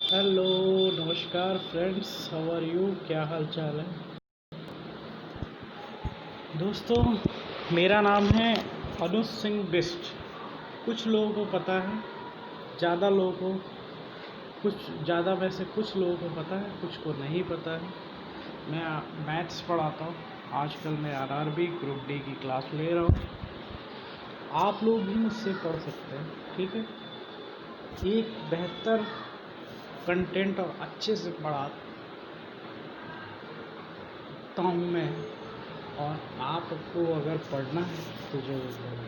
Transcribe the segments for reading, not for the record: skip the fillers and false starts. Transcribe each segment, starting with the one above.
Hello, नमस्कार friends, how are you? क्या हाल चाल है दोस्तों? मेरा नाम है अनुज सिंह बिष्ट। कुछ लोगों को पता है, ज़्यादा लोगों को कुछ ज़्यादा में से कुछ लोगों को पता है, कुछ को नहीं पता है। मैं मैथ्स पढ़ाता हूँ। आजकल मैं आरआरबी ग्रुप डी की क्लास ले रहा हूँ। आप लोग भी मुझसे पढ़ सकते हैं, ठीक है? एक बेहतर कंटेंट और अच्छे से पढ़ाता हूँ मैं, और आपको अगर पढ़ना है तो जरूर पढ़ना।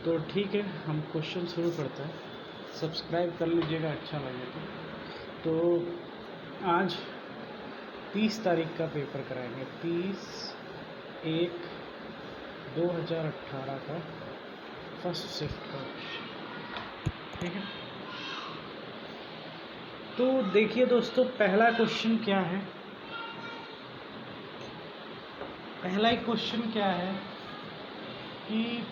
तो ठीक है, हम क्वेश्चन शुरू करते हैं। सब्सक्राइब कर लीजिएगा अच्छा लगे तो। आज 30 तारीख का पेपर कराएंगे, 30/1/2018 का फर्स्ट शिफ्ट का क्वेश्चन, ठीक है? तो देखिए दोस्तों, पहला क्वेश्चन क्या है? पहला ही क्वेश्चन क्या है कि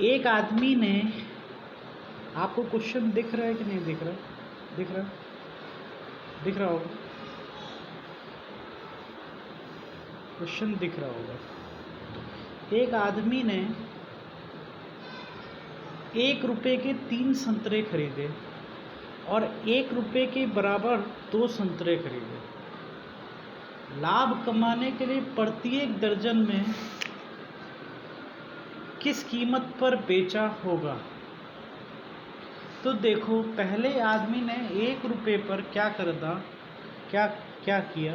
एक आदमी ने, आपको क्वेश्चन दिख रहा है कि नहीं दिख रहा? दिख रहा दिख रहा होगा, क्वेश्चन दिख रहा होगा। एक आदमी ने 1 रुपये के 3 संतरे खरीदे और 1 रुपये के बराबर 2 संतरे खरीदे। लाभ कमाने के लिए प्रत्येक दर्जन में किस कीमत पर बेचा होगा? तो देखो, पहले आदमी ने 1 रुपये पर क्या खरीदा, क्या क्या किया?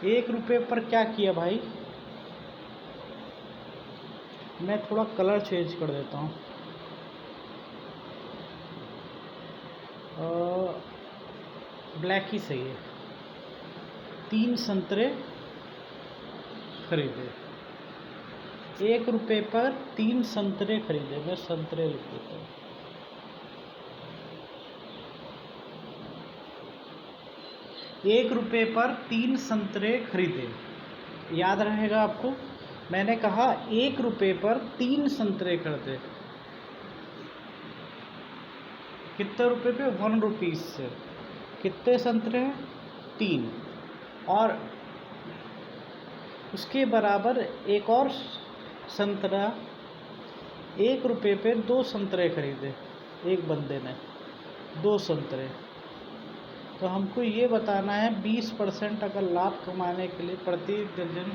1 रुपये पर क्या किया भाई? मैं थोड़ा कलर चेंज कर देता हूँ। ब्लैक ही सही है। 3 संतरे खरीदे, 1 रुपये पर 3 संतरे खरीदे। मैं संतरे लिख देता हूँ। एक रुपये पर 3 संतरे खरीदे, याद रहेगा आपको। मैंने कहा 1 रुपये पर 3 संतरे खरीदे। कितने रुपए पे? 1 रुपीज़ से। कितने संतरे हैं? 3। और उसके बराबर एक और संतरा, 1 रुपये पे 2 संतरे खरीदे। एक बंदे ने 2 संतरे। तो हमको ये बताना है 20% अगर लाभ कमाने के लिए प्रति दर्जन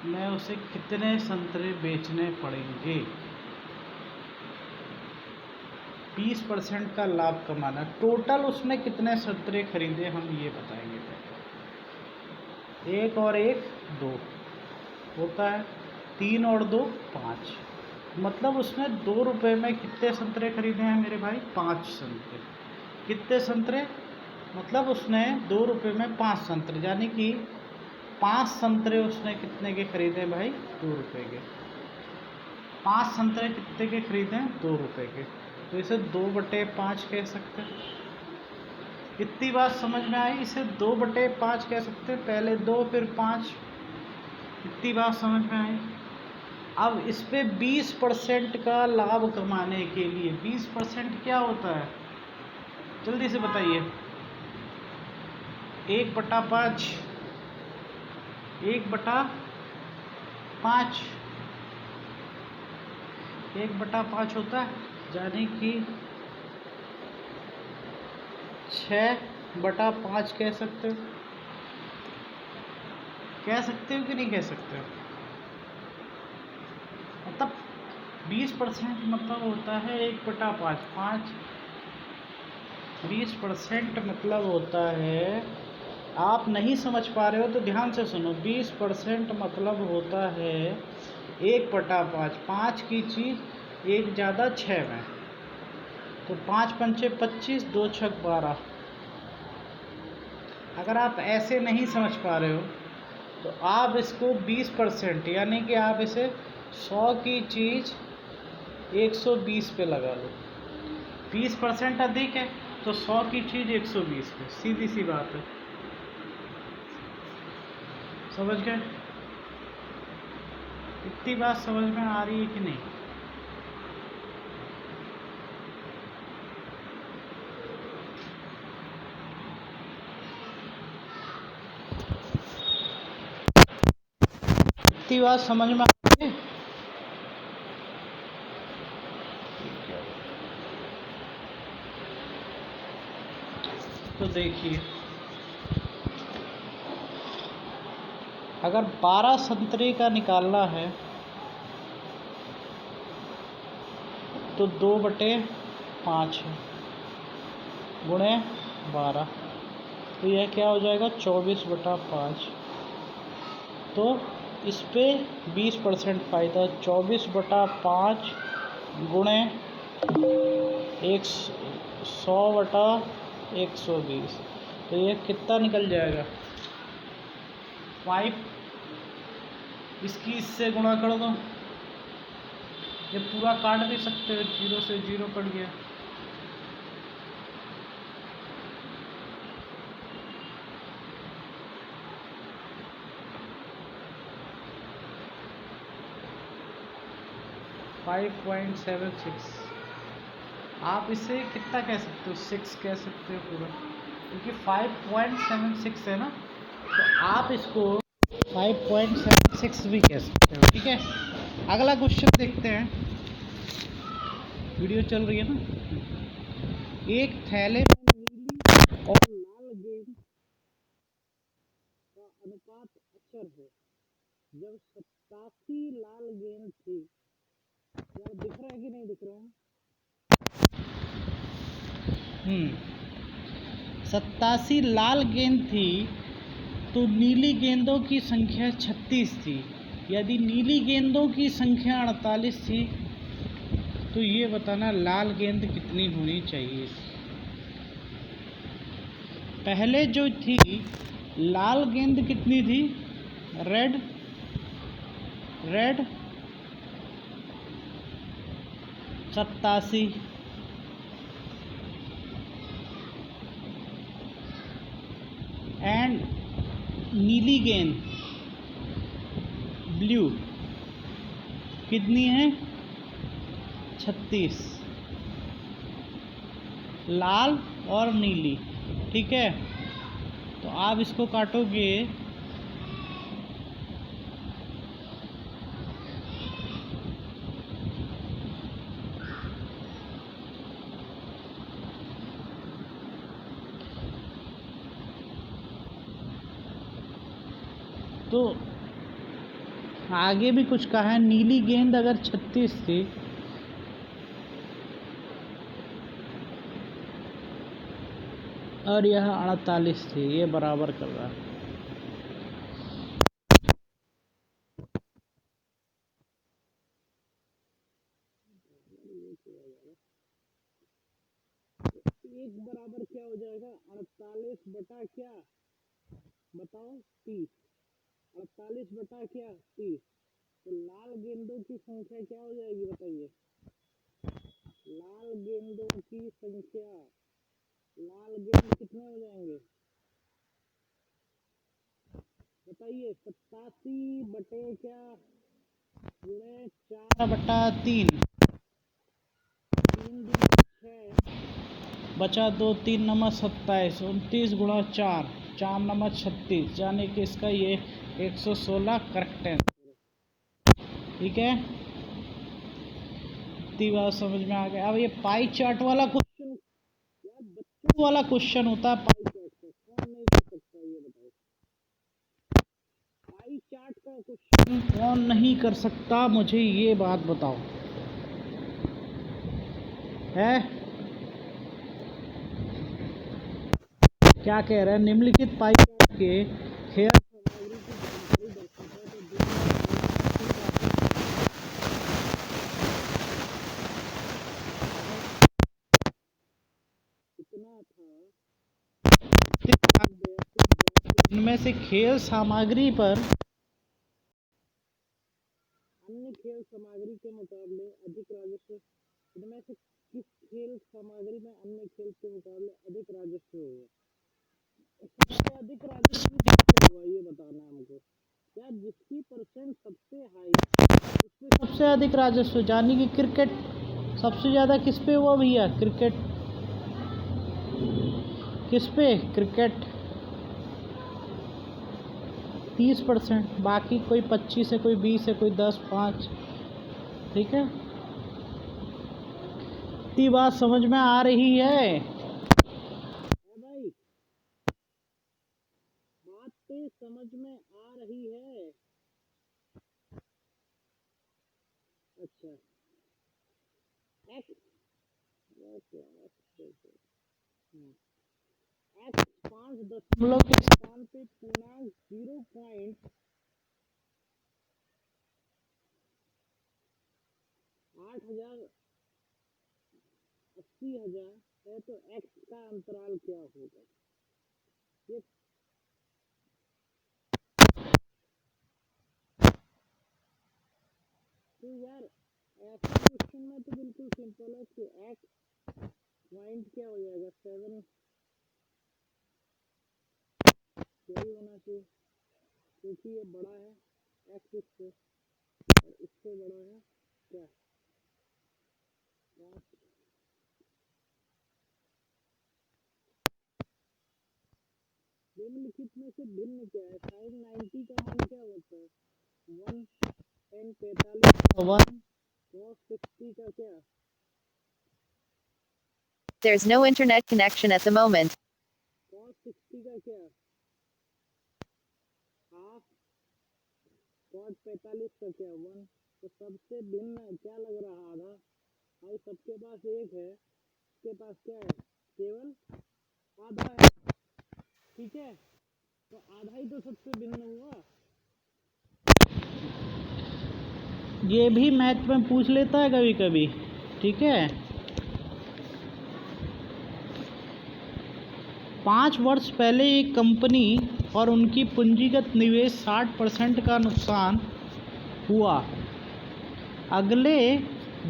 में उसे कितने संतरे बेचने पड़ेंगे। 20% का लाभ कमाना, टोटल उसने कितने संतरे खरीदे हम ये बताएंगे। 1 और 1 2 होता है, 3 और 2 5। मतलब उसने 2 रुपये में कितने संतरे खरीदे हैं मेरे भाई? 5 संतरे। कितने संतरे? मतलब उसने 2 रुपये में 5 संतरे, यानी कि 5 संतरे उसने कितने के खरीदे भाई? 2 रुपये के। 5 संतरे कितने के खरीदे? 2 रुपये के। तो इसे 2/5 कह सकते हैं। इतनी बात समझ में आई? इसे 2/5 कह सकते हैं। पहले 2 फिर 5। इतनी बात समझ में आई? अब इस पे 20% का लाभ कमाने के लिए 20% क्या होता है? जल्दी से बताइए। 1/5, 1/5, 1/5 होता है, यानी कि 6/5 कह सकते हो। कह सकते हो कि नहीं कह सकते हो? मतलब 20% मतलब होता है 1/5। 20% मतलब होता है, आप नहीं समझ पा रहे हो तो ध्यान से सुनो। 20% मतलब होता है 1/5। 5 की चीज़ 1 ज़्यादा 6 में, तो 5 पंचे 25, 2 छक 12। अगर आप ऐसे नहीं समझ पा रहे हो तो आप इसको 20%, यानी कि आप इसे 100 की चीज़ 120 पे लगा लो। 20% अधिक है तो 100 की चीज़ 120 पे, सीधी सी बात है। समझ गए? इतनी बात समझ में आ रही है कि नहीं? इतनी बात समझ में आ गई? तो देखिए, अगर 12 संतरे का निकालना है तो 2/5 है गुणे 12, तो यह क्या हो जाएगा 24/5। तो इस पे 20% फ़ायदा, 24/5 गुणे 100/120, तो ये कितना निकल जाएगा 5। इसकी इससे गुणा कर दो, ये पूरा काट भी सकते हो, 0 से 0 कट गया। $5.76। आप इसे कितना कह सकते हो, 6 कह सकते हो पूरा, क्योंकि 5.76 है ना, तो आप इसको 5.76 भी कह सकते हो। ठीक है, अगला क्वेश्चन देखते हैं, वीडियो चल रही है ना। एक थैले में नीली और लाल गेंद का अनुपात अचर है। जब 87 लाल गेंद थी, यार दिख रहा है कि नहीं दिख रहा है? 87 लाल गेंद थी तो नीली गेंदों की संख्या 36 थी। यदि नीली गेंदों की संख्या 48 थी तो ये बताना लाल गेंद कितनी होनी चाहिए। पहले जो थी लाल गेंद कितनी थी, रेड 87, एंड नीली गेंद ब्लू कितनी है 36, लाल और नीली। ठीक है, तो आप इसको काटोगे तो आगे भी कुछ कहा है, नीली गेंद अगर 36 थी और यह 48 थी, ये बराबर कर रहा है। एक बराबर क्या हो जाएगा 48 बटा क्या बताओ 30, 48 बटा क्या 30, तो लाल गेंदों की संख्या क्या हो जाएगी बताइए, लाल गेंदों की संख्या, लाल गेंद कितने हो जाएंगे बताइए, 87 बटे क्या गुणे 4/3, 3 6 बचा 2, 3 नंबर 27, 29 गुणा 4, 4 नंबर 36, यानी कि इसका ये 116 करेक्ट है। ठीक है, इतनी बात समझ में आ गया। अब ये पाई चार्ट वाला क्वेश्चन यार बच्चों वाला क्वेश्चन होता है, पाई चार्ट का कौन नहीं कर सकता ये बताओ, पाई चार्ट का क्वेश्चन कौन नहीं कर सकता, मुझे ये बात बताओ है। क्या कह रहे हैं, निम्नलिखित पाई चार्ट के खेल सामग्री की इनमें से खेल सामग्री पर अन्य खेल सामग्री के मुकाबले अधिक राजस्व, इनमें से किस खेल सामग्री में अन्य खेल के मुकाबले अधिक राजस्व हुआ, सबसे अधिक राजस्व किससे हुआ ये बताना है हमको। क्या जिसकी परसेंट सबसे हाई उसमें सबसे अधिक राजस्व, यानी कि क्रिकेट सबसे ज़्यादा किस पे हुआ भैया, क्रिकेट किस पे, क्रिकेट 30%, बाकी कोई 25 है, कोई 20 है, कोई 10, 5। ठीक है, इतनी बात समझ में आ रही है भाई? बात तो समझ में आ रही है? अच्छा, एक्स एक्स 5 के स्थान पे पूर्णांक 0.8,80,000 है, तो एक्स का अंतराल क्या होगा? ये तो यार ऐसे क्वेश्चन में तो बिल्कुल सिंपल है कि एक्स पॉइंट क्या हो जाएगा, 7 यही होना चाहिए, क्योंकि ये बड़ा है एक्स इससे, और इससे बड़ा है क्या, निम्नलिखित में से भिन्न क्या है? साइन 90 का मान क्या होता है? 1 tan 45 का 1, cos 60 का क्या? There's no internet connection at the moment. cos 60 का क्या? हाफ cot 45 का क्या? 1। तो सबसे भिन्न क्या लग रहा? आधा। भाई सबके पास एक है, इसके पास क्या है? केवल आधा है। ठीक है, तो आधा ही तो सबसे भिन्न हुआ। ये भी मैथ में पूछ लेता है कभी कभी। ठीक है, 5 वर्ष पहले एक कंपनी और उनकी पूंजीगत निवेश 60% का नुकसान हुआ। अगले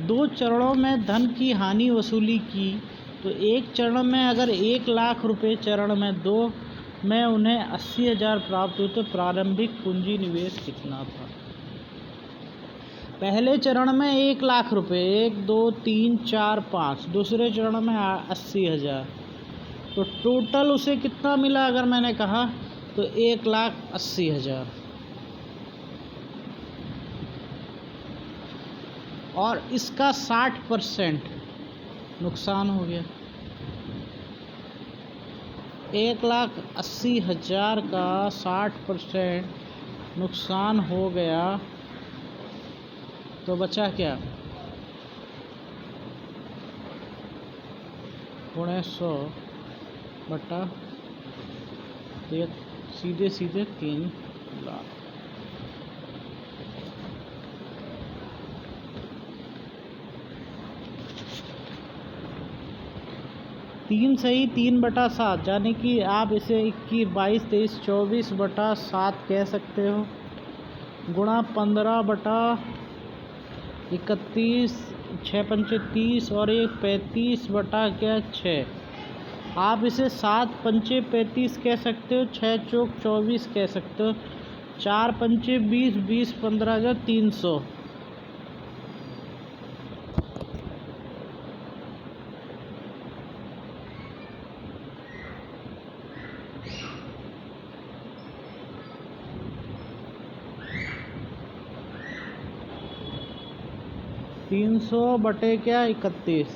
2 चरणों में धन की हानि वसूली की। तो एक चरण में अगर 1 लाख रुपए, चरण में 2 में उन्हें 80,000 प्राप्त हुए, तो प्रारंभिक पूंजी निवेश कितना था? पहले चरण में 1 लाख रुपए, 1, 2, 3, 4, 5। दूसरे चरण में 80,000। तो टोटल उसे कितना मिला अगर मैंने कहा तो 1,80,000। और इसका 60% नुकसान हो गया। 1,80,000 का 60% नुकसान हो गया, तो बचा क्या? 100 बटा ये सीधे 3 लाख। तीन सही 3/7, यानी कि आप इसे 21, 22, 23, 24 बटा 7 कह सकते हो, गुणा 15/31, 6 पंचे 30 और 1 35 बटा क्या 6। आप इसे 7 पंचे 35 कह सकते हो, 6 चौक 24 कह सकते हो, 4 पंचे 20, 20 15 300। बटे क्या 31।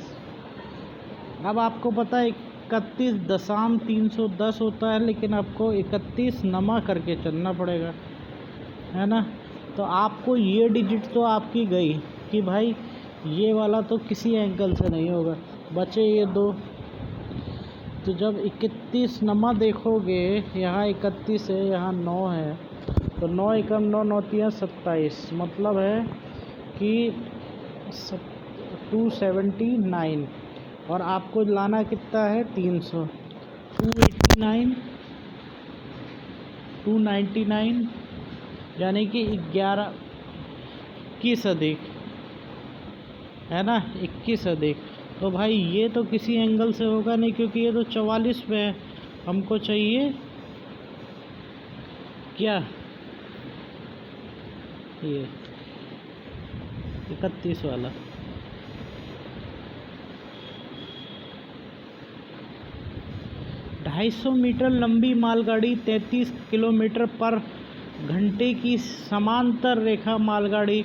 अब आपको पता है 31.310 होता है, लेकिन आपको 31 नमा करके चलना पड़ेगा, है ना। तो आपको ये डिजिट तो आपकी गई कि भाई ये वाला तो किसी एंगल से नहीं होगा, बचे ये 2। तो जब 31 नमा देखोगे, यहाँ 31 है, यहाँ 9 है, तो 9 एकम 9, 9 3 27, मतलब है कि 279। और आपको लाना कितना है? 300। 289, 299, यानी कि 21 अधिक, है ना, 21 अधिक। तो भाई ये तो किसी एंगल से होगा नहीं, क्योंकि ये तो 44 पे है। हमको चाहिए क्या? ये 31 वाला। 250 मीटर लंबी मालगाड़ी 33 किलोमीटर पर घंटे की समांतर रेखा मालगाड़ी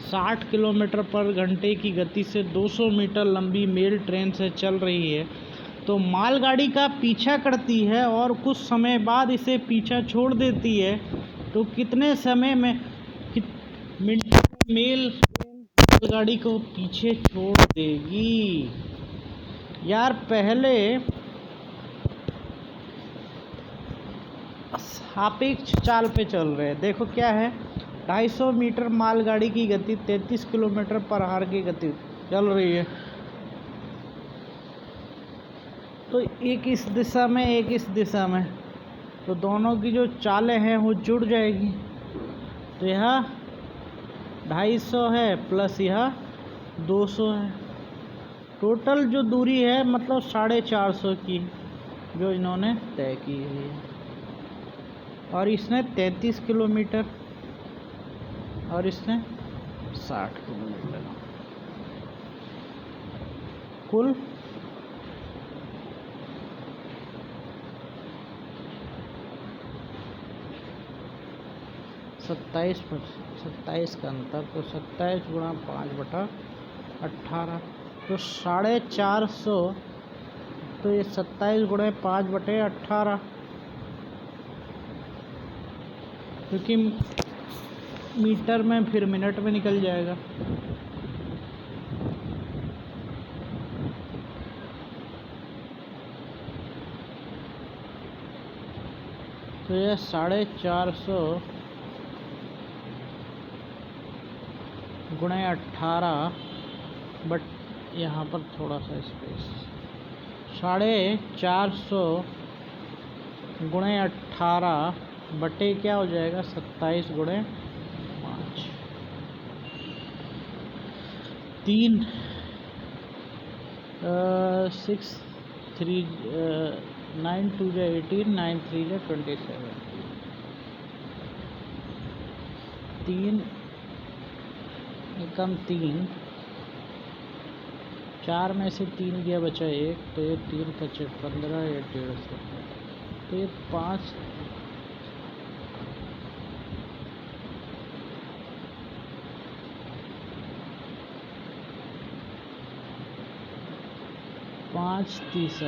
60 किलोमीटर पर घंटे की गति से 200 मीटर लंबी मेल ट्रेन से चल रही है तो मालगाड़ी का पीछा करती है और कुछ समय बाद इसे पीछा छोड़ देती है तो कितने समय में मिनटों में मेल ट्रेन मालगाड़ी को पीछे छोड़ देगी। यार पहले सापेक्ष चाल पे चल रहे हैं। देखो क्या है, 250 मीटर मालगाड़ी की गति 33 किलोमीटर पर आवर की गति चल रही है। तो एक इस दिशा में एक इस दिशा में, तो दोनों की जो चालें हैं वो जुड़ जाएगी। तो यह 250 है प्लस यह 200 है। टोटल जो दूरी है मतलब 450 की जो इन्होंने तय की है। और इसने 33 किलोमीटर और इसने 60 किलोमीटर, कुल 27 का अंतर। तो 27 गुणा 5/18 तो 450। तो ये 27 गुणा 5/18 क्योंकि मीटर में फिर मिनट में निकल जाएगा। तो यह 450 गुणा 18 बट यहाँ पर थोड़ा सा स्पेस, 450 गुणा 18 बटे क्या हो जाएगा 27 गुणा 5, 3 6 3 9 2 जा 18, 9 3 जा 27, 3 एकम 3, 4 में से 3 गया बचा 1, तो ये 3 5 15, ये 150, तो ये 5 30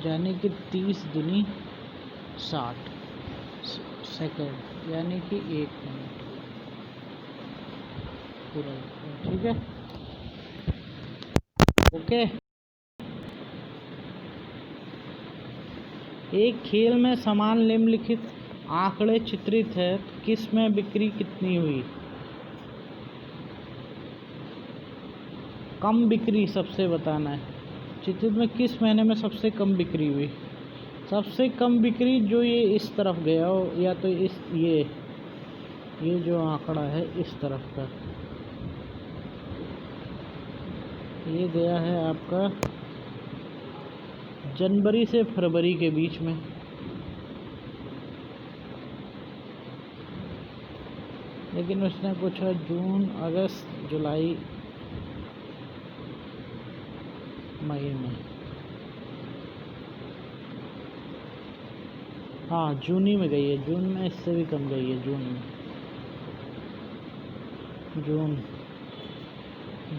यानी कि 30 दूनी 60 सेकेंड यानी कि 1 मिनट पूरा। ठीक है, ओके। एक खेल में समान निम्नलिखित आंकड़े चित्रित है, तो किस में बिक्री कितनी हुई? कम बिक्री सबसे बताना है। चित्रित में किस महीने में सबसे कम बिक्री हुई? सबसे कम बिक्री जो ये इस तरफ गया हो, या तो इस ये जो आंकड़ा है इस तरफ का, ये गया है आपका जनवरी से फरवरी के बीच में। लेकिन उसने पूछा जून, अगस्त, जुलाई, मई में। हाँ, जून ही में गई है। जून में इससे भी कम गई है।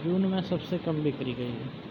जून में सबसे कम बिक्री गई है।